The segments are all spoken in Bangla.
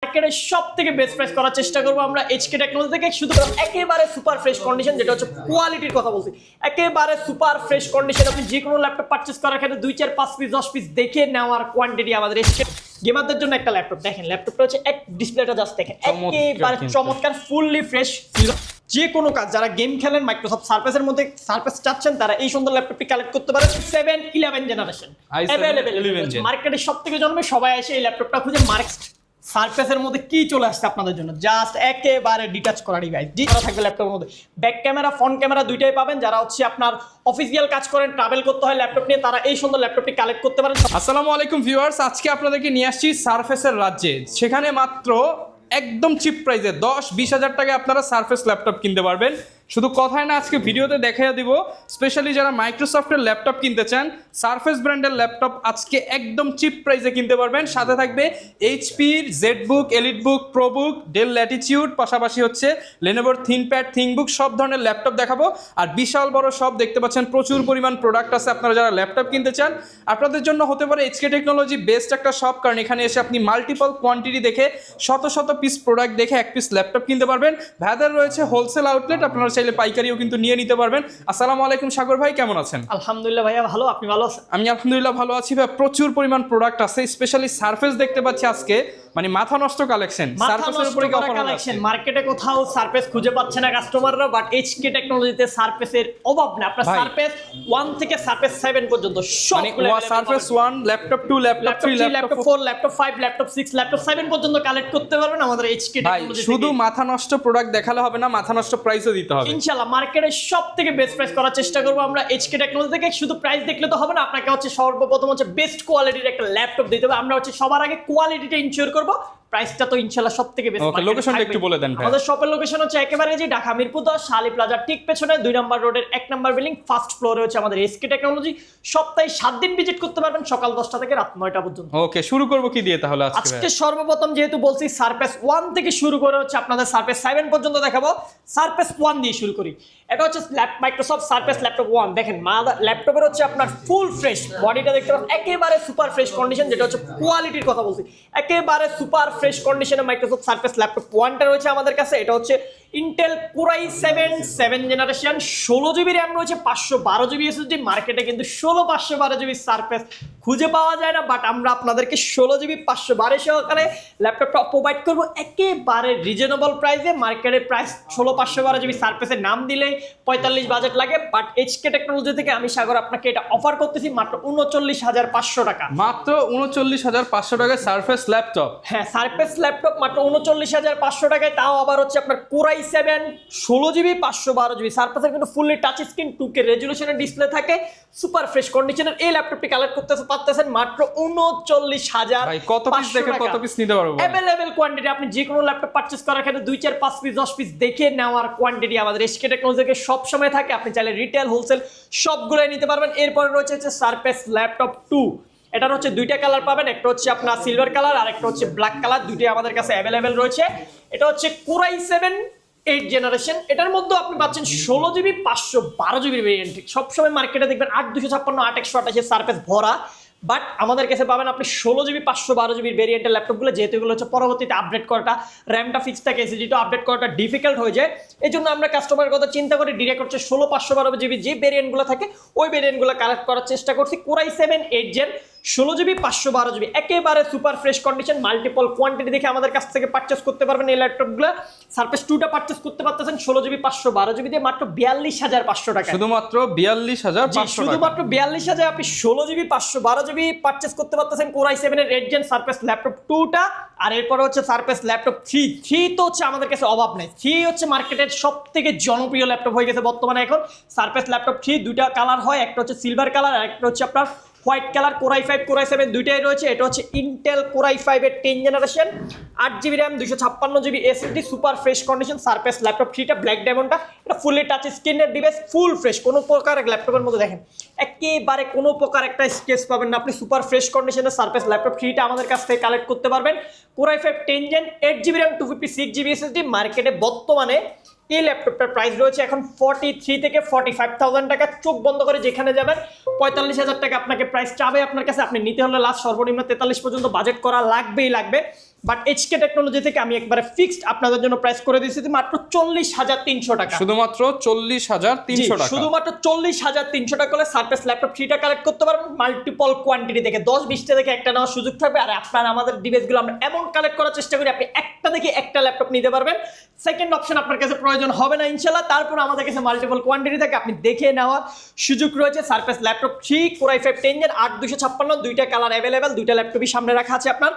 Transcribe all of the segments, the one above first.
মার্কেটের সবথেকে বেস্ট প্রাইস করার চেষ্টা করব আমরা এইচকে টেকনোলজি থেকে। শুধু একেবারে সুপার ফ্রেশ কন্ডিশন, যেটা হচ্ছে কোয়ালিটির কথা বলছি, একেবারে সুপার ফ্রেশ কন্ডিশন। আপনি যে কোনো ল্যাপটপ পারচেজ করার ক্ষেত্রে 2, 4, 5 পিস 10 পিস দেখে নেওয়ার কোয়ান্টিটি আমাদের এইচকে গেমারদের জন্য একটা ল্যাপটপ। দেখেন ল্যাপটপটা হচ্ছে এক ডিসপ্লেটা জাস্ট দেখেন, একেবারে চমৎকার, ফুললি ফ্রেশ। যে কোনো কাজ যারা গেম খেলেন মাইক্রোসফট সারফেসের মধ্যে সারফেস চাচ্ছেন তারা এই সুন্দর ল্যাপটপটি কালেক্ট করতে পারেন। 7-11 জেনারেশন अवेलेबल মার্কেটে সবথেকে জন্মে সবাই এসে এই ল্যাপটপটা খুঁজে সারফেসের মধ্যে কি চলে আসছে আপনাদের জন্য, জাস্ট একেবারে ডিটাচ করা ডিভাইস। ডিভাইস থাকবে ল্যাপটপের মধ্যে, ব্যাক ক্যামেরা ফ্রন্ট ক্যামেরা দুইটাই পাবেন। যারা হচ্ছে আপনার অফিসিয়াল কাজ করেন, ট্রাভেল করতে হয় ল্যাপটপ নিয়ে, তারা এই সুন্দর ল্যাপটপটি কালেক্ট করতে পারেন। আসসালামু আলাইকুম ভিউয়ার্স, আজকে আপনাদেরকে নিয়ে আসছি সারফেসের রাজ্যে। সেখানে মাত্র একদম চিপ প্রাইসে 10-20 হাজার টাকায় আপনারা সারফেস ল্যাপটপ কিনতে পারবেন। শুধু কথায় না, আজকে ভিডিওতে দেখাইয়া দিব। স্পেশালি যারা মাইক্রোসফটের ল্যাপটপ কিনতে চান, সারফেস ব্র্যান্ডের ল্যাপটপ আজকে একদম চিপ প্রাইসে কিনতে পারবেন। সাথে থাকবে এইচপির ZBook, EliteBook, ProBook, Dell Latitude, পাশাপাশি হচ্ছে লেনোভোর থিনপ্যাড, থিংবুক, সব ধরনের ল্যাপটপ দেখাবো। আর বিশাল বড় সব দেখতে পাচ্ছেন, প্রচুর পরিমাণ প্রোডাক্ট আছে। আপনারা যারা ল্যাপটপ কিনতে চান, আপনাদের জন্য হতে পারে এইচকে টেকনোলজি বেস্ট একটা শপ, কারণ এখানে এসে আপনি মাল্টিপল কোয়ান্টিটি দেখে শত শত পিস প্রোডাক্ট দেখে এক পিস ল্যাপটপ কিনতে পারবেন। ভাইদের রয়েছে হোলসেল আউটলেট, আপনারা চাইলে পাইকারিও কিন্তু নিয়ে নিতে পারবেন। আসসালামু আলাইকুম সাগর ভাই, কেমন আছেন? আলহামদুলিল্লাহ ভাইয়া ভালো, আপনি ভালো আছেন? আমি আলহামদুলিল্লাহ ভালো আছি ভাই। প্রচুর পরিমাণ প্রোডাক্ট আছে, স্পেশালি সারফেস দেখতে পাচ্ছি আজকে, মানে মাথা নষ্ট কালেকশন। সারফেসের উপরে কি অফার আছে? মার্কেটে কোথাও সারফেস খুঁজে পাচ্ছে না কাস্টমাররা, বাট এইচকে টেকনোলজিতে সারফেসের অভাব না। আপনার সারফেস 1 থেকে সারফেস 7 পর্যন্ত সবগুলো surface 1, laptop 2, laptop 3, laptop 4, laptop 5, laptop 6, laptop 7 পর্যন্ত কালেক্ট করতে পারবেন আমাদের এইচকে টেকনোলজি। শুধু মাথা নষ্ট প্রোডাক্ট দেখালে হবে না, মাথা নষ্ট প্রাইসও দিতে হবে ইনশাআল্লাহ। মার্কেটের সবথেকে বেস্ট প্রাইস করার চেষ্টা করব আমরা এইচকে টেকনোলজি থেকে। শুধু প্রাইস দেখলে তো হবে না, আপনাকে হচ্ছে সর্বপ্রথম হচ্ছে বেস্ট কোয়ালিটির একটা ল্যাপটপ দিতে হবে। আমরা হচ্ছে সবার আগে কোয়ালিটিটা ইনশিওর করব, প্রাইসটা তো ইনশাআল্লাহ সবথেকে বেস্ট। ওকে, লোকেশনটা একটু বলে দেন ভাই। আমাদের শপের লোকেশন হচ্ছে একেবারে যে ঢাকা মিরপুর 10 শালি প্লাজার ঠিক পেছনে 2 নম্বর রোডের 1 নম্বর বিল্ডিং, ফার্স্ট ফ্লোরে হচ্ছে আমাদের এইচকে টেকনোলজি। সপ্তাহে 7 দিন ভিজিট করতে পারবেন, সকাল 10টা থেকে রাত 9টা পর্যন্ত। ওকে, শুরু করব কি দিয়ে তাহলে আজকে? আজকে সর্বপ্রথম যেহেতু বলছি সারফেস 1 থেকে শুরু করে হচ্ছে আপনাদের সারফেস 7 পর্যন্ত দেখাবো। সারফেস 1 দিয়ে শুরু করি। এটা হচ্ছে মাইক্রোসফট সারফেস ল্যাপটপ 1। দেখেন ল্যাপটপের হচ্ছে আপনার ফুল ফ্রেশ বডিটা দেখতে পাচ্ছেন, একেবারে সুপার ফ্রেশ কন্ডিশন, যেটা হচ্ছে কোয়ালিটির কথা বলছি, একেবারে সুপার ফ্রেশ কন্ডিশনে মাইক্রোসফট সারফেস ল্যাপটপ 1টা রয়েছে আমাদের কাছে। এটা হচ্ছে Intel core i7 generation, 16 GB RAM রয়েছে, 512 জিবি এসএসডি। মার্কেটে কিন্তু 512 জিবি সারফেস খুঁজে পাওয়া যায় না, বাট আমরা আপনাদেরকে 16 জিবি 512 সহকারে ল্যাপটপটা প্রোভাইড করবো একেবারে রিজনেবল প্রাইসে। মার্কেটের প্রাইস 512 জিবি সারফেসের নাম দিলেই 45 বাজেট লাগে, বাট এইচকে টেকনোলজি থেকে আমি সাগর আপনাকে এটা অফার করতেছি মাত্র 39,500 টাকা। মাত্র 39,500 টাকায় সারফেস ল্যাপটপ? হ্যাঁ, সারফেস ল্যাপটপ মাত্র 39,500 টাকায়, তাও আবার হচ্ছে আপনার কোর i7 16 জিবি 512 জিবি। সারফেসের কিন্তু ফুললি টাচ স্ক্রিন 2K রেজুলেশনের ডিসপ্লে থাকে, সুপার ফ্রেশ কন্ডিশনের এই ল্যাপটপটি কালেক্ট করতে পারতেছেন মাত্র 39,000। ভাই কত পিস দেখে কত পিস নিতে পারবো? Available quantity. আপনি যে কোনো ল্যাপটপ পারচেজ করার ক্ষেত্রে 2, 4, 5 পিস 10 পিস দেখে নেওয়ার কোয়ান্টিটি আমাদের এইচকে টেকনোলজি থেকে সব সময় থাকে। আপনি চাইলে রিটেল হোলসেল সবগুলোই নিতে পারবেন। এরপরে রয়েছে সারফেস ল্যাপটপ 2। এটার হচ্ছে দুইটা কালার পাবেন, একটা হচ্ছে আপনার সিলভার কালার আর একটা হচ্ছে ব্ল্যাক কালার। দুইটাই আমাদের কাছে অ্যাভেলেবেল রয়েছে। এটা হচ্ছে কোর i7 8 জেনারেশন। এটার মধ্যে আপনি পাচ্ছেন 16 জিবি 512 জিবি ভেরিয়েন্ট। সবসময় মার্কেটে দেখবেন 8-256, 8-128 সারফেস ভরা, বাট আমাদের কাছে পাবেন আপনি 16 জিবি 512 জিবির ভেরিয়েন্টের ল্যাপটপগুলো। যেহেতু এগুলো হচ্ছে পরবর্তীতে আপডেট করাটা, র্যামটা ফিক্স থাকে, এসএসডিটা আপডেট করাটা ডিফিকাল্ট হয়ে যায়। এই জন্য আমরা কাস্টমারের কথা চিন্তা করে ডিরেক্ট হচ্ছে 16-512 জিবি যে ভেরিয়েন্টগুলো থাকে ওই ভেরিয়েন্টগুলো কালেক্ট করার চেষ্টা করছি। Core i7 8 gen, 16 GB 512 GB, একেবারে super fresh condition. Multiple quantity দেখে আমাদের কাছ থেকে পারচেস করতে পারবেন এই ল্যাপটপগুলো। সারফেস 2টা পারচেস করতে পারতেছেন 16 জিবি 512 জিবি দিয়ে মাত্র 42,500 টাকা। শুধুমাত্র 42,500? শুধুমাত্র 42,000 আপনি 16 জিবি 512 জিবি পারচেস করতে পারতেছেন কোর i7 এর 8 জেন সারফেস ল্যাপটপ 2টা। আর এরপর হচ্ছে সারফেস ল্যাপটপ 3 তো হচ্ছে আমাদের কাছে অভাব নেই। 3 হচ্ছে মার্কেটের সবথেকে জনপ্রিয় ল্যাপটপ হয়ে গেছে বর্তমানে এখন। সারফেস ল্যাপটপ 3 দুইটা কালার হয়, একটা হচ্ছে সিলভার কালার আর একটা হচ্ছে আপনার white colour. Core i5 core i7 দুইটাই রয়েছে। এটা হচ্ছে ইন্টেল কোর i5 এর 10 generation, 8 GB RAM, 256 GB SSD, super fresh condition. Surface laptop 3টা ব্ল্যাক ডায়মন্ডটা, এটা ফুললি টাচ স্ক্রিনের ডিভাইস, ফুল ফ্রেশ। কোনো প্রকার ল্যাপটপের মধ্যে দেখেন একেবারে কোনো প্রকার একটা স্কেচ পাবেন না আপনি। সুপার ফ্রেশ কন্ডিশনের সারফেস ল্যাপটপ 3টা আমাদের কাছ থেকে কালেক্ট করতে পারবেন। Core i5 10 gen, 8 GB RAM, 256 GB SSD. মার্কেটে বর্তমানে এই ল্যাপটপটার প্রাইস রয়েছে এখন 43 থেকে 45,000 টাকা। চোখ বন্ধ করে যেখানে যাবেন 45,000 টাকা আপনাকে প্রাইস চাবে আপনার কাছে। আপনি নিতে হলে লাস্ট সর্বনিম্ন 43 পর্যন্ত বাজেট করা লাগবেই লাগবে। বাট এইচকে টেকনোলজি থেকে আমি একবারে ফিক্সড আপনাদের জন্য প্রাইস করে দিয়েছি মাত্র 40,300 টাকা, শুধুমাত্র 40,300 টাকা, শুধুমাত্র 40,300 টাকা হলে সারফেস ল্যাপটপ 3টা কালেক্ট করতে পারবেন মাল্টিপল কোয়ান্টিটি থেকে 10-20টা থেকে একটা নেওয়ার সুযোগ থাকবে। আর আপনার আমাদের ডিভাইসগুলো আমরা এমন কালেক্ট করার চেষ্টা করি আপনি একটা থেকে একটা ল্যাপটপ নিতে পারবেন, সেকেন্ড অপশন আপনার কাছে প্রয়োজন হবে না ইনশাআল্লাহ। তারপর আমাদের কাছে মাল্টিপল কোয়ান্টিটি থেকে আপনি দেখে নেওয়ার সুযোগ রয়েছে। Surface laptop 3 Core i5 10 Gen 8256, দুইটা কালার অ্যাভেলেবেল, দুইটা ল্যাপটপই সামনে রাখা আছে আপনার।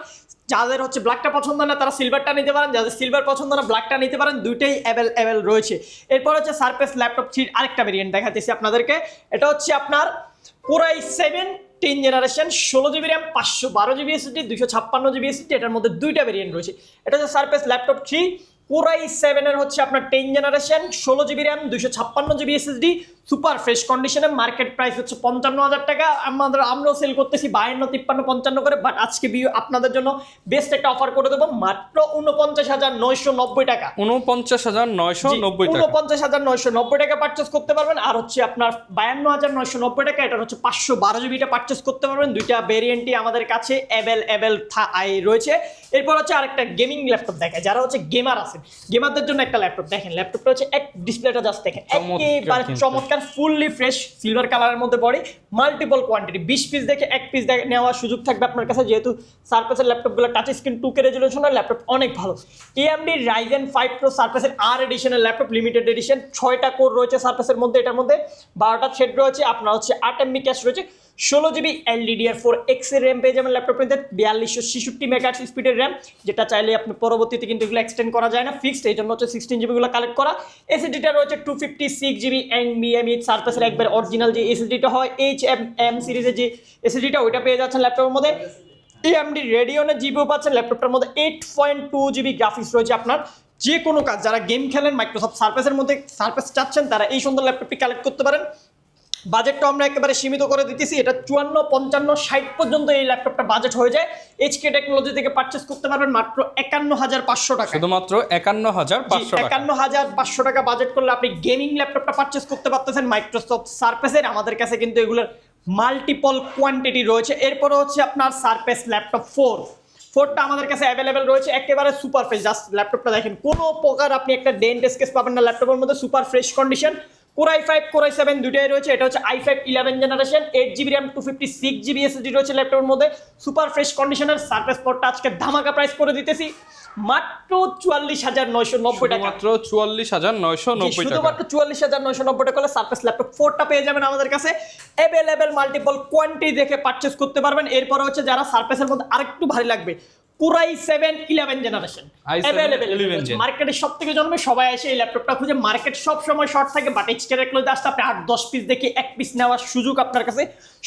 যাদের হচ্ছে ব্ল্যাকটা পছন্দ না তারা সিলভারটা নিতে পারেন, যাদের সিলভার পছন্দ না ব্ল্যাকটা নিতে পারেন, দুইটাই অ্যাভেলেবেল রয়েছে। এরপর হচ্ছে সারফেস ল্যাপটপ 3 আরেকটা ভেরিয়েন্ট দেখাতেছি আপনাদেরকে, এটা হচ্ছে আপনার Core i7 10 generation 16GB RAM 512GB SSD 256GB SSD, এটার মধ্যে দুইটা ভেরিয়েন্ট রয়েছে। এটা হচ্ছে সারফেস ল্যাপটপ 3 Core i7 এর হচ্ছে আপনার 10 generation 16GB RAM 256GB SSD, super fresh কন্ডিশনে, মার্কেট প্রাইস হচ্ছে 55,000 টাকা। আমরাও সেল করতেছি 52, 53, 55 করে, বাট আজকে আপনাদের জন্য বেস্ট একটা অফার করে দেবো মাত্র 49,990 টাকা, 49,990 টাকা, 49,990 টাকা পারচেস করতে পারবেন। আর হচ্ছে আপনার 52,990 টাকা, এটা হচ্ছে 512GB টা পারচেস করতে পারবেন। দুইটা ভেরিয়েন্টই আমাদের কাছে অ্যাভেলেবেল রয়েছে। এরপর হচ্ছে আরেকটা গেমিং ল্যাপটপ দেখায়, যারা হচ্ছে গেমার আছেন, গেমারদের জন্য একটা ল্যাপটপ দেখেন। ল্যাপটপটা হচ্ছে এক ডিসপ্লেটা জাস্ট দেখেন, একেবারে চমৎকার, ফুললি ফ্রেশ সিলভার কালারের মধ্যে বডি, মাল্টিপল কোয়ান্টিটি, 20 পিস দেখে এক পিস নেওয়ার সুযোগ থাকবে আপনার কাছে, যেহেতু সারফেসের ল্যাপটপগুলো টাচ স্ক্রিন 2K রেজুলেশনের ল্যাপটপ অনেক ভালো। AMD Ryzen 5 Pro সারফেসের R এডিশনের ল্যাপটপ, লিমিটেড এডিশন, 6টা কোর রয়েছে সারফেসের মধ্যে, এটার মধ্যে 12টা থ্রেড রয়েছে, আপনার হচ্ছে 8 MB ক্যাশ রয়েছে, 16GB LDDR4X এর র্যাম পেয়ে যাবেন ল্যাপটপের মধ্যে, 4266 মেগাহার্টজ স্পিডের র্যাম, যেটা চাইলে আপনি পরবর্তীতে কিন্তু এগুলো এক্সটেন্ড করা যায় না, ফিক্সড, এই জন্য হচ্ছে 16GB গুলো কালেক্ট করা। SSD-টা রয়েছে 256GB NVMe সারফেসের একবার অরিজিনাল যে SSD-টা হয় HMM সিরিজের যে SSD-টা, ওইটা পেয়ে যাচ্ছেন ল্যাপটপের মধ্যে। AMD Radeon-এর জিপিইউ পাচ্ছেন ল্যাপটপটার মধ্যে, 8.2GB গ্রাফিক্স রয়েছে। আপনার যে কোনো কাজ, যারা গেম খেলেন মাইক্রোসফট সারফেসের মধ্যে সারফেস চাচ্ছেন, তারা এই সুন্দর ল্যাপটপটি কালেক্ট করতে পারেন। বাজেটটা আমরা একেবারে সীমিত করে দিতেছি, এটা 54, 55, 60 পর্যন্ত এই ল্যাপটপটা বাজেট হয়ে যায়। এইচকে টেকনোলজি থেকে পারচেস করতে পারবেন মাত্র 51,500 টাকা, শুধুমাত্র 51,500 টাকা, 51,500 টাকা বাজেট করলে আপনি গেমিং ল্যাপটপটা পারচেস করতে পারতেছেন মাইক্রোসফট সারফেসের। আমাদের কাছে কিন্তু এগুলোর মাল্টিপল কোয়ান্টিটি রয়েছে। এরপরে হচ্ছে আপনার সারফেস ল্যাপটপ 4টা আমাদের কাছে অ্যাভেলেবেল রয়েছে, একেবারে সুপার ফ্রেশ, জাস্ট ল্যাপটপটা দেখেন, কোনো প্রকার আপনি একটা ডেন্ট স্কেচ পাবেন না ল্যাপটপের মধ্যে, super fresh condition. Core i5 Core i7 দুইটাই রয়েছে, এটা হচ্ছে i5 11 generation 8GB RAM 256GB SSD রয়েছে ল্যাপটপের মধ্যে, সুপার ফ্রেশ কন্ডিশনের। সারফেস 4টা আজকে ধামাকা প্রাইস করে দিতেছি মাত্র 44,990 টাকা, মাত্র 44,990 টাকা, শুধুমাত্র 44,990 টাকা হলে সারফেস ল্যাপটপ 4টা পেয়ে যাবেন আমাদের কাছে অ্যাভেলেবেল, মাল্টিপল কোয়ান্টিটি দেখে পারচেস করতে পারবেন। এরপর হচ্ছে যারা সারফেসের মধ্যে আরেকটু ভারী লাগবে, Core i7 11 জেনারেশন অ্যাভেলেবেল, মার্কেটে সবথেকে জন্মে, সবাই এসে এই ল্যাপটপটা খুঁজে, মার্কেট সব সময় শর্ট থাকে, বাট এইচকে টেকনোলজিতে আসতে আপনি 8-10 পিস দেখে এক পিস নেওয়ার সুযোগ আপনার কাছে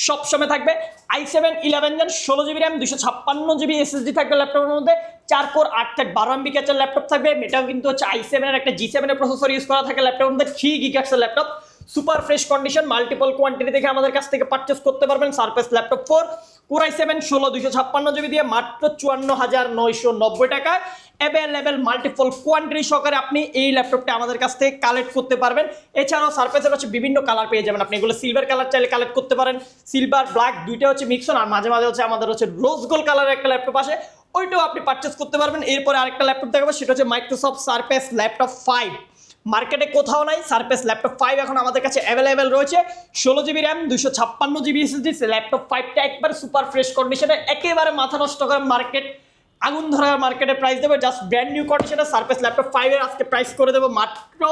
সব সময় থাকবে। i7 11 Gen 16GB RAM 256GB SSD থাকবে ল্যাপটপের মধ্যে, 4 কোর 8 থ্রেড 12 MB ক্যাচের ল্যাপটপ থাকবে। এটাও কিন্তু হচ্ছে i7 এর একটা G7 এর প্রসেসর ইউজ করা থাকে ল্যাপটপের মধ্যে, 3 GHz এর laptop, super fresh condition, multiple quantity দেখে আমাদের কাছ থেকে পারচেস করতে পারবেন surface laptop 4 Core i7 16 256GB দিয়ে মাত্র 54,990 টাকা অ্যাভেলেবেল, মাল্টিপল কোয়ান্টিটি সহকারে আপনি এই ল্যাপটপটা আমাদের কাছ থেকে কালেক্ট করতে পারবেন। এছাড়াও সারফেসের হচ্ছে বিভিন্ন কালার পেয়ে যাবেন, আপনি এগুলো সিলভার কালার চাইলে কালেক্ট করতে পারেন, সিলভার ব্ল্যাক দুইটা হচ্ছে মিক্সন, আর মাঝে মাঝে হচ্ছে আমাদের হচ্ছে রোজ গোল্ড কালারের একটা ল্যাপটপ আসে, ওইটাও আপনি পারচেস করতে পারবেন। এরপরে আরেকটা ল্যাপটপ দেখাবো, সেটা হচ্ছে মাইক্রোসফট সারফেস ল্যাপটপ 5, মার্কেটে কোথাও নাই, সারফেস ল্যাপটপ 5 এখন আমাদের কাছে অ্যাভেলেবেল রয়েছে, 16GB RAM 256GB SSD, laptop 5টা একবারে সুপার ফ্রেশ কন্ডিশনে, একেবারে মাথা নষ্ট করে মার্কেট আগুন ধরা মার্কেটে প্রাইস দেবে, জাস্ট ব্র্যান্ড নিউ কন্ডিশনে সারফেস ল্যাপটপ 5 এর আজকে প্রাইস করে দেবো মাত্র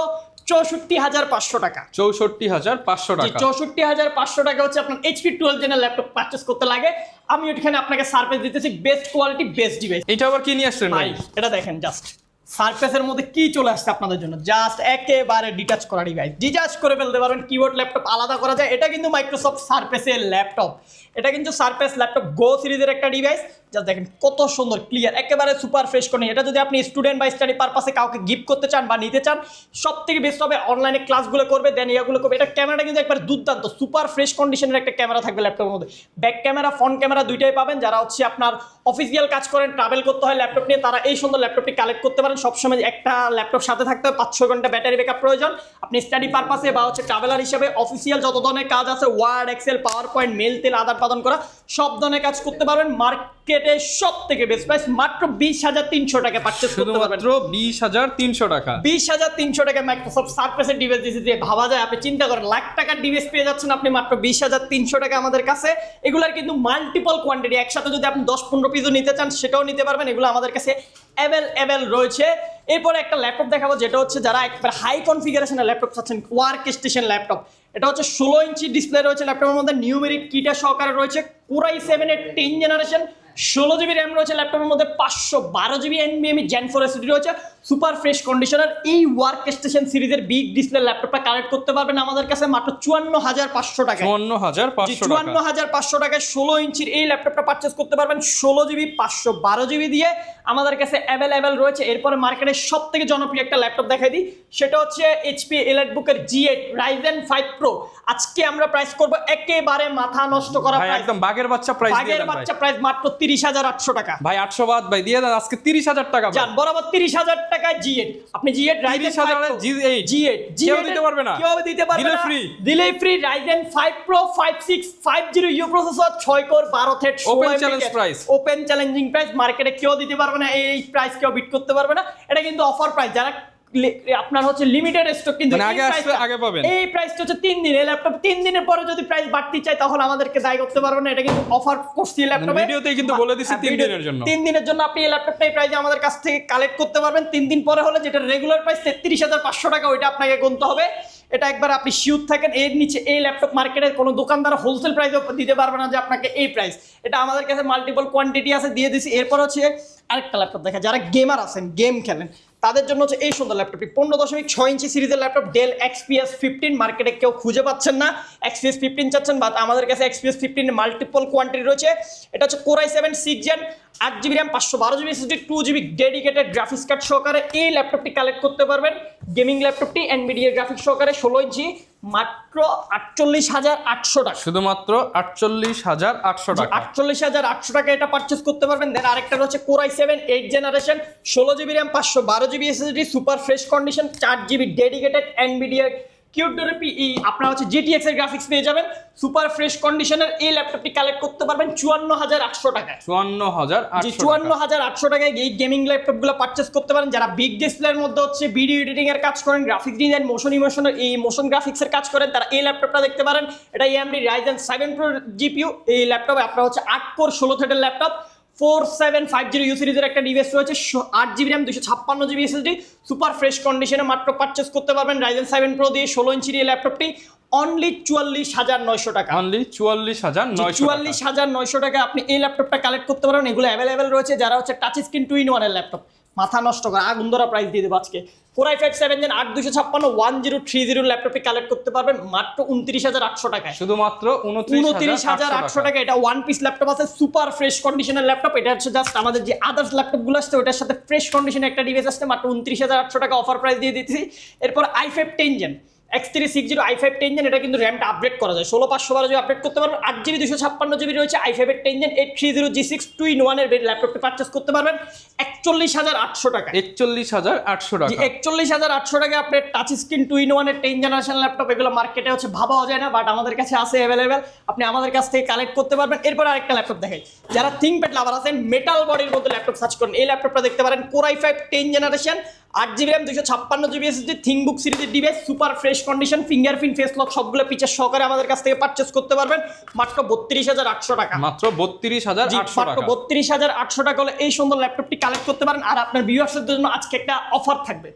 64,500 টাকা, 64,500 টাকা, 64,500 টাকা হচ্ছে আপনার HP 12 জেনের ল্যাপটপ পারচেস করতে লাগে। আমি ওইখানে আপনাকে সারফেস দিতেছি বেস্ট কোয়ালিটি বেস্ট ডিভাইস। এটা আবার কি নিয়ে আসছেন ভাই? এটা দেখেন, জাস্ট সারফেসের মধ্যে কি চলে আসছে আপনাদের জন্য, জাস্ট একেবারে ডিটাচ করা ডিভাইস, ডিটাচ করে ফেলতে পারবেন, কিবোর্ড ল্যাপটপ আলাদা করা যায়। এটা কিন্তু মাইক্রোসফট সারফেসের ল্যাপটপ, এটা কিন্তু সারফেস ল্যাপটপ গো সিরিজের একটা ডিভাইস, জাস্ট দেখেন কত সুন্দর ক্লিয়ার, একেবারে সুপার ফ্রেশ করে। এটা যদি আপনি স্টুডেন্ট বা স্টাডি পারপাসে কাউকে গিফট করতে চান বা নিতে চান, সব থেকে বেস্ট হবে, অনলাইনে ক্লাসগুলো করবে, দেন ইয়াগুলো করবে। এটা ক্যামেরাটা কিন্তু একবার দুর্দান্ত, সুপার ফ্রেশ কন্ডিশনের একটা ক্যামেরা থাকবে ল্যাপটপের মধ্যে, ব্যাক ক্যামেরা ফ্রন্ট ক্যামেরা দুইটাই পাবেন। যারা হচ্ছে আপনার অফিসিয়াল কাজ করেন, ট্রাভেল করতে হয় ল্যাপটপ নিয়ে, তারা এই সুন্দর ল্যাপটপটি কালেক্ট করতে পারেন। সবসময় একটা ল্যাপটপ সাথে থাকতে হয়, 5-6 ঘন্টা ব্যাটারি ব্যাকআপ প্রয়োজন। আপনি স্টাডি পারপাসে বা হচ্ছে ট্রাভেলার হিসেবে অফিসিয়াল যত ধরনের কাজ আছে, Word, Excel, power point, mail তেল আদান প্রদান করা, সব ধরনের কাজ করতে পারবেন। মার্কেট মার্কেটে সব থেকে বেস্ট প্রাইস মাত্র 20,300 টাকা পারচেজ করতে পারবেন। শুধুমাত্র 20,300 টাকা। 20,300 টাকা মাইক্রোসফট সারফেসের ডিভাইস দিয়েছে, যে ভাবা যায়, আপনি চিন্তা করেন লাখ টাকার ডিভাইস পেয়ে যাচ্ছেন আপনি মাত্র 20,300 টাকা আমাদের কাছে। এগুলার কিন্তু মাল্টিপল কোয়ান্টিটি, একসাথে যদি আপনি 10-15 পিসও নিতে চান সেটাও নিতে পারবেন, এগুলো আমাদের কাছে অ্যাভেলেবেল রয়েছে। এরপরে একটা ল্যাপটপ দেখাবো, যেটা হচ্ছে যারা একবার হাই কনফিগারেশনের ল্যাপটপ চাচ্ছেন, ওয়ার্ক স্টেশন ল্যাপটপ। এটা হচ্ছে 16 ইঞ্চি ডিসপ্লে রয়েছে ল্যাপটপের মধ্যে, নিউমেরিক কিটা সহকারে রয়েছে, Core i7 এর 10 জেনারেশন, 16 জিবি র্যাম রয়েছে ল্যাপটপের মধ্যে, 512 জিবি NVMe Gen 4 SSD রয়েছে, সুপার ফ্রেশ কন্ডিশনার। এই ওয়ার্ক স্টেশন সিরিজের বিগ ডিসপ্লে ল্যাপটপটা কালেক্ট করতে পারবেন আমাদের কাছে মাত্র 54,500 টাকা। 54,500 টাকায় 16 ইঞ্চির এই ল্যাপটপটা পারচেজ করতে পারবেন 16 জিবি 512 জিবি দিয়ে আমাদের কাছে অ্যাভেলেবেল রয়েছে। এরপরে মার্কেটের সব থেকে জনপ্রিয় একটা ল্যাপটপ দেখাই দিই, সেটা হচ্ছে HP এলিটবুকের G8 Ryzen 5 Pro। আজকে আমরা প্রাইস করব একেবারে মাথা নষ্ট করা ভাই, প্রাইস, একদম বাগের বাচ্চা প্রাইস দিয়ে দেন বাগের ভাই। বাচ্চা প্রাইস মাত্র 30,800 টাকা। ভাই 800 বাদ ভাই, দিয়ে দেন আজকে 30,000 টাকা ভাই। জান বরাবর 30,000 টাকায় G8, আপনি G8 Ryzen 5 Pro G8 কেউ দিতে পারবে না, কেউ দিতে পারবে দিলে না, free। দিলেই free. Ryzen 5 Pro 5650U processor, 6 core 12 thread, Open challenge price। Open challenging price, মার্কেটে কেউ দিতে পারবে না, এই প্রাইস কেউ বিট করতে পারবে না। এটা কিন্তু অফার প্রাইস, যারা আপনার হচ্ছে লিমিটেড স্টক, কিন্তু মানে আগে আসলে আগে পাবেন। এই প্রাইসটা হচ্ছে 3 দিন, এই ল্যাপটপ 3 দিনের পরে যদি প্রাইস বাড়তি চাই তাহলে আমাদেরকে দায়ী করতে পারবে না। এটা কিন্তু অফার করছি ল্যাপটপে, ভিডিওতেই কিন্তু বলে দিছি 3 দিনের জন্য। 3 দিনের জন্য আপনি এই ল্যাপটপটা এই প্রাইসে আমাদের কাছ থেকে কালেক্ট করতে পারবেন। 3 দিন পরে হলে যেটা রেগুলার প্রাইস 33,500 টাকা, ওইটা আপনাকে গুনতে হবে। এটা একবার আপনি শিওর থাকেন, এর নিচে এই ল্যাপটপ মার্কেটের কোনো দোকানদার হোলসেল প্রাইসে দিতে পারবে না যে আপনাকে এই প্রাইস। এটা আমাদের কাছে মাল্টিপল কোয়ান্টিটি আছে, দিয়ে দিছি। এরপর হচ্ছে আরেকটা ল্যাপটপ দেখা, যারা গেমার আছেন, গেম খেলেন, তাদের জন্য হচ্ছে এই সুন্দর ল্যাপটপটি, 15.6 ইঞ্চি সিরিজের ল্যাপটপ, ডেল XPS 15। মার্কেটে কেউ খুঁজে পাচ্ছেন না, XPS 15 চাচ্ছেন, বাট আমাদের কাছে XPS 15 মাল্টিপল কোয়ান্টিটি রয়েছে। এটা হচ্ছে Core i7 6 Gen, 8 GB RAM, 512 GB SSD, 2 GB dedicated graphics card সহকারে এই ল্যাপটপটি কালেক্ট করতে পারবেন। গেমিং ল্যাপটপটি NVIDIA গ্রাফিক্স সহকারে 16 ইঞ্চি মাত্র 48,800 টাকা। শুধুমাত্র 48,800 টাকা। 48,800 টাকা এটা পারচেজ করতে পারবেন। দেন আরেকটা রয়েছে Core i7 8 generation, 16 GB RAM, 512 GB SSD, super fresh condition, 4 GB dedicated NVIDIA কিউডোরপি আপনারা হচ্ছে GTX এর গ্রাফিক্স পেয়ে যাবেন, সুপার ফ্রেশ কন্ডিশনের এই ল্যাপটপটি কালেক্ট করতে পারবেন 54,800 টাকায়। 54,800 টাকায় এই গেমিং ল্যাপটপগুলো পারচেজ করতে পারেন। যারা বিগ ডিসপ্লের মধ্যে হচ্ছে ভিডিও এডিটিং এর কাজ করেন, গ্রাফিক্স ডিজাইন, মোশন গ্রাফিক্সের কাজ করেন, তারা এই ল্যাপটপটা দেখতে পারেন। এটা AMD Ryzen 7 Pro GPU। এই ল্যাপটপে আপনারা হচ্ছে 8 কোর 16 থ্রেডের ল্যাপটপ, 4750U সিরিজের একটা ডিভাইস রয়েছে, 8 GB RAM, 256 GB SSD, super fresh কন্ডিশনে মাত্র পারচেজ করতে পারবেন Ryzen 7 Pro দিয়ে 16 ইঞ্চির এই ল্যাপটপটি অনলি 44,900 টাকা। অনলি 44,900 44,900 টাকা আপনি এই ল্যাপটপটা কালেক্ট করতে পারবেন। এগুলো অ্যাভেলেবেল রয়েছে। যারা হচ্ছে টাচ স্ক্রিন 2-in-1 এর ল্যাপটপ, মাথা নষ্ট করা আগুন ধরা প্রাইস দিয়ে দেবো আজকে। Core i5 7 Gen 8 256 1030 ল্যাপটপটি কালেক্ট করতে পারবেন মাত্র 29,800 টাকায়। শুধুমাত্র 29,800 টাকা। এটা ওয়ান পিস ল্যাপটপ আছে, সুপার ফ্রেশ কন্ডিশনের ল্যাপটপ। এটা হচ্ছে জাস্ট আমাদের যে আদার্স ল্যাপটপগুলো আসছে ওটার সাথে ফ্রেশ কন্ডিশনে একটা ডিভাইস আসছে, মাত্র 29,800 টাকা অফার প্রাইস দিয়ে দিচ্ছি। এরপর i5 10 Gen X360 i5 10 Gen, এটা কিন্তু র্যামটা আপডেট করা যায়, 16/512 জিবি আপডেট করতে পারবেন। 8 জিবি 256 জিবি রয়েছে i5 এর 10 Gen 830 G6 2-in-1 এর ল্যাপটপটি পারচেজ করতে পারবেন 41,800 টাকা। 41,800 টাকা। 41,800 টাকা আপনি টাচ স্ক্রিন 2-in-1 এর 10 জেনারেশন ল্যাপটপ, এগুলো মার্কেটে হচ্ছে ভাবাও যায় না, বাট আমাদের কাছে আছে অ্যাভেলেবেল, আপনি আমাদের কাছ থেকে কালেক্ট করতে পারবেন। এরপর আরেকটা ল্যাপটপ দেখাই, যারা থিংকপ্যাড লাভার আছেন, মেটাল বডির মধ্যে ল্যাপটপ সার্চ করেন, এই ল্যাপটপটা দেখতে পারেন। Core i5 10 generation, 8 GB RAM, 256 GB SSD, থিংকবুক সিরিজের device, super fresh condition, fingerprint, face lock সবগুলো ফিচার সহকারে আমাদের কাছ থেকে পারচেজ করতে পারবেন মাত্র 32,800 টাকা। মাত্র 32,800 মাত্র টাকা। 32,800 টাকা হলে এই সুন্দর ল্যাপটপটি কালেক্ট করতে পারেন। আর আপনার ভিউয়ার্সদের জন্য আজকে একটা অফার থাকবে,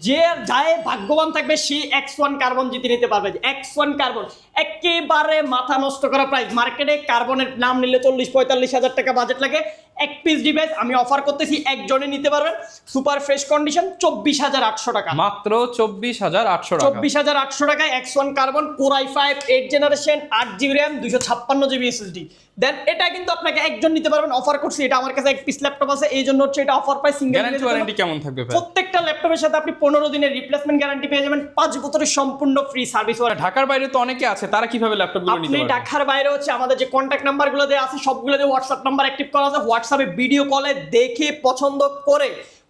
যে যায় ভাগ্যবান থাকবে সেই X1 কার্বন জিতে নিতে পারবে। X1 কার্বন একেবারে মাথা নষ্ট করা প্রাইস, মার্কেটে কার্বনের নাম নিলে 40-45,000 টাকা বাজেট লাগে। এক পিস ডিভাইস আমি অফার করতেছি, একজনে নিতে পারবেন, সুপার ফ্রেশ কন্ডিশন, 24,800 টাকা। মাত্র 24,800 টাকা। 24,800 টাকায় X1 carbon, Core i5 8 generation, 8 GB RAM, 256 GB SSD। দেন এটা কিন্তু আপনাকে একজন নিতে পারবেন, অফার করছি। এটা আমার কাছে এক পিস ল্যাপটপ আছে, এই জন্য হচ্ছে এটা offer price. Single guarantee warranty কেমন থাকবে ভাই? প্রত্যেকটা ল্যাপটপের সাথে আপনি 15 দিনের রিপ্লেসমেন্ট গ্যারান্টি পেয়ে যাবেন, 5 বছরের সম্পূর্ণ ফ্রি সার্ভিস ওয়ারেন্টি। ঢাকার বাইরে তো অনেকে আছে, তারা কিভাবে ল্যাপটপগুলো নিতে আপনি পারবে? ঢাকার বাইরে হচ্ছে আমাদের যে কন্ট্যাক্ট নাম্বারগুলো দেওয়া আছে সবগুলোতে হোয়াটসঅ্যাপ নাম্বার অ্যাক্টিভ করা আছে, হোয়াটসঅ্যাপে ভিডিও কলে দেখে পছন্দ করে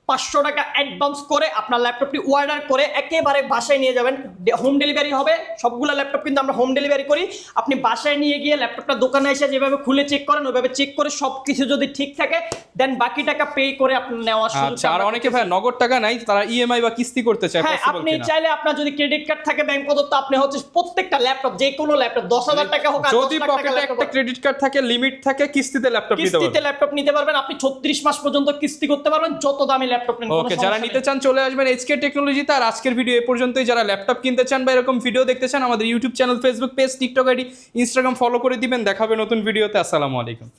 500 টাকা অ্যাডভান্স করে আপনার ল্যাপটপটি অর্ডার করে একেবারে বাসায় নিয়ে যাবেন। হোম ডেলিভারি হবে, সবগুলো ল্যাপটপ কিন্তু আমরা হোম ডেলিভারি করি। আপনি বাসায় নিয়ে গিয়ে ল্যাপটপটা দোকানে এসে যেভাবে খুলে চেক করেন ওইভাবে চেক করে সব কিছু যদি ঠিক থাকে দেন বাকি টাকা পে করে আপনি নেওয়ার আচ্ছা, আর অনেকে ভাই নগদ টাকা নাই, তারা ইএমআই বা কিস্তি করতে চায়, হ্যাঁ, possible আপনি কিনা? চাইলে আপনার যদি ক্রেডিট কার্ড থাকে ব্যাংক প্রদত্ত, আপনি হচ্ছে প্রত্যেকটা ল্যাপটপ যে কোনো ল্যাপটপ 10,000 টাকা হোক আর 10 যদি লাখ টাকা পকেটে ল্যাপটপ একটা ক্রেডিট কার্ড থাকে, লিমিট থাকে, কিস্তিতে ল্যাপটপ নিতে কিস্তিতে পারবেন। ল্যাপটপ নিতে পারবেন। আপনি 36 মাস পর্যন্ত কিস্তি করতে পারবেন যত দামি ল্যাপটপ নেন। ওকে, যারা নিতে চান চলে আসবেন HK টেকনোলজিতে। আর আজকের ভিডিও এ পর্যন্তই। যারা ল্যাপটপ কিনতে চান বা এরকম ভিডিও দেখতে চান, আমাদের YouTube channel, Facebook page, TikTok ID, Instagram follow করে দিবেন। দেখাবে নতুন ভিডিওতে। আসসালামু আলাইকুম।